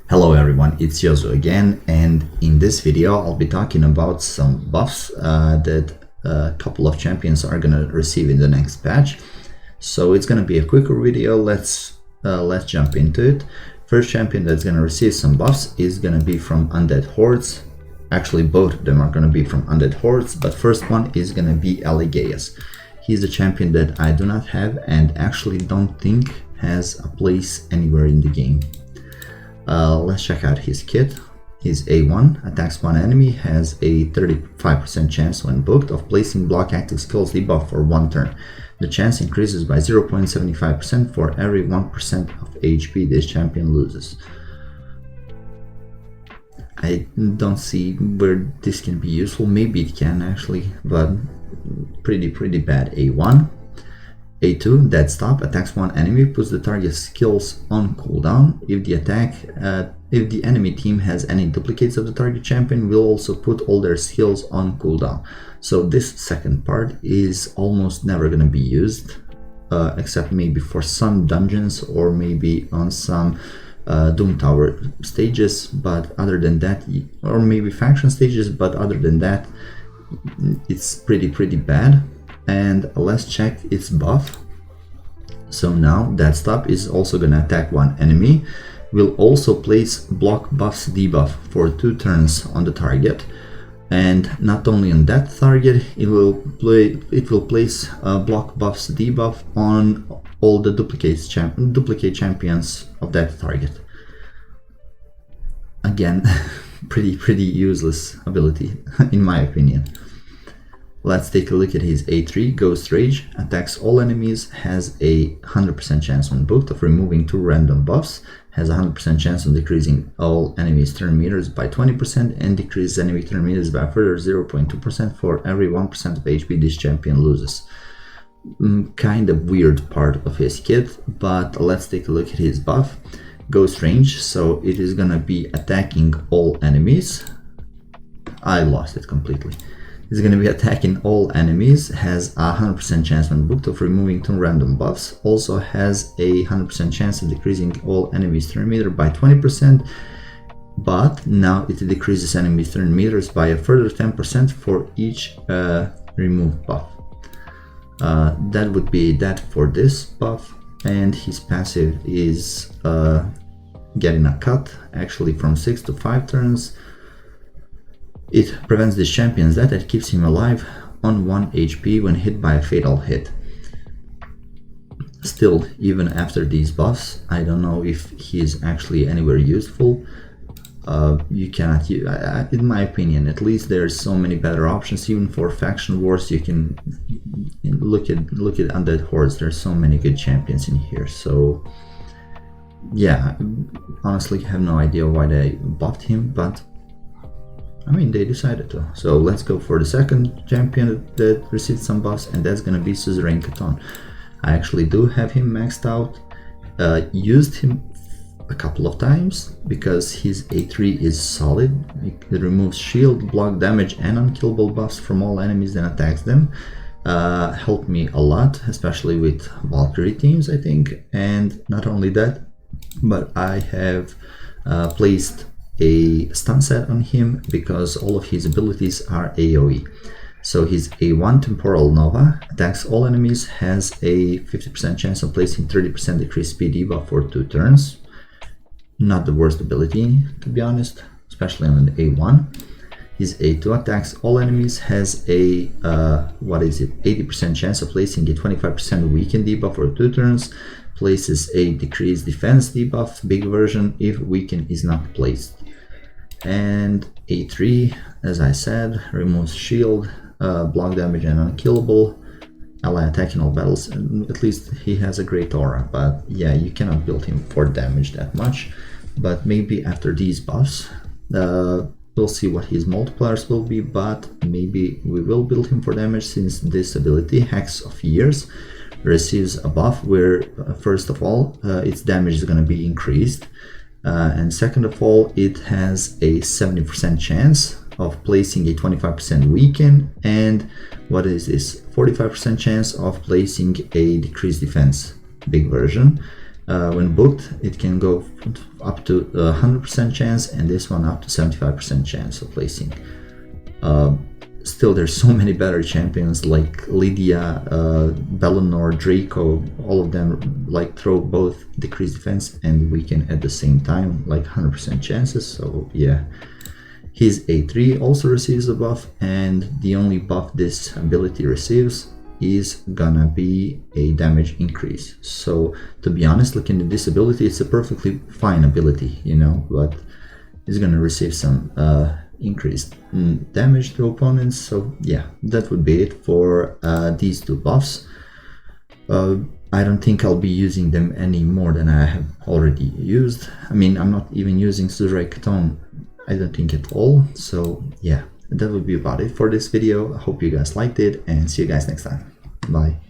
Hello everyone, it's Jozu again, and in this video I'll be talking about some buffs that a couple of champions are gonna receive in the next patch. So it's gonna be a quicker video. Let's jump into it. First champion that's gonna receive some buffs is gonna be from Undead Hordes. Actually, both of them are gonna be from Undead Hordes, but first one is gonna be Eligeus. He's a champion that I do not have and actually don't think has a place anywhere in the game. Let's check out his kit. He's A1, attacks one enemy, has a 35% chance when booked of placing block active skills debuff for 1 turn. The chance increases by 0.75% for every 1% of HP this champion loses. I don't see where this can be useful. Maybe it can actually, but pretty bad. A1. A2, Dead Stop, attacks one enemy, puts the target's skills on cooldown. If the enemy team has any duplicates of the target champion, will also put all their skills on cooldown. So this second part is almost never going to be used, except maybe for some dungeons or maybe on some Doom Tower stages, but other than that, or maybe faction stages, but other than that, it's pretty bad. And let's check its buff. So now that stop is also gonna attack one enemy, will also place block buffs debuff for 2 turns on the target, and not only on that target, it will place block buffs debuff on all the duplicate champions of that target. Again, pretty useless ability in my opinion. Let's take a look at his A3, Ghost Rage, attacks all enemies, has a 100% chance when booked of removing 2 random buffs, has a 100% chance of decreasing all enemies' turn meters by 20% and decreases enemy turn meters by a further 0.2% for every 1% of HP this champion loses. Kind of weird part of his kit, but let's take a look at his buff. Ghost Range, so it is gonna be attacking all enemies. I lost it completely. Is going to be attacking all enemies, has a 100% chance when booked of removing 2 random buffs, also has a 100% chance of decreasing all enemies' turn meter by 20%, but now it decreases enemies' turn meters by a further 10% for each removed buff. That would be that for this buff, and his passive is getting a cut, actually from 6 to 5 turns. It prevents this champion's death and keeps him alive on 1 HP when hit by a fatal hit. Still, even after these buffs, I don't know if he is actually anywhere useful. You cannot use, in my opinion, at least there's so many better options. Even for faction wars, you can look at Undead Hordes. There's so many good champions in here. So yeah, honestly, I have no idea why they buffed him, but I mean, they decided to. So let's go for the second champion that received some buffs, and that's gonna be Suzerain Catan. I actually do have him maxed out. Used him a couple of times because his A3 is solid. It removes shield, block damage, and unkillable buffs from all enemies and attacks them. Helped me a lot, especially with Valkyrie teams, I think. And not only that, but I have placed a stun set on him because all of his abilities are AoE. So his A1 Temporal Nova attacks all enemies, has a 50% chance of placing 30% decreased speed debuff for 2 turns. Not the worst ability, to be honest, especially on the A1. His A2 attacks all enemies, has a 80% chance of placing a 25% weaken debuff for 2 turns, places a decreased defense debuff, big version, if weaken is not placed. And A3, as I said, removes shield, block damage, and unkillable, ally attack in all battles. At least he has a great aura, but yeah, you cannot build him for damage that much. But maybe after these buffs, we'll see what his multipliers will be, but maybe we will build him for damage, since this ability, Hex of Years, receives a buff where, first of all, its damage is going to be increased. And second of all, it has a 70% chance of placing a 25% weaken, and what is this, 45% chance of placing a decreased defense big version. When booked, it can go up to 100% chance, and this one up to 75% chance of placing. Still, there's so many better champions like Lydia, Bellinor, Draco. All of them like throw both decreased defense and weaken at the same time, like 100% chances. So yeah, his A3 also receives a buff, and the only buff this ability receives is gonna be a damage increase. So to be honest, looking at this ability, it's a perfectly fine ability, you know, but it's gonna receive some increased damage to opponents. So yeah, that would be it for these two buffs. I don't think I'll be using them any more than I have already used. I mean, I'm not even using Suzurai Katon, I don't think at all. So yeah, that would be about it for this video. I hope you guys liked it, and see you guys next time. Bye.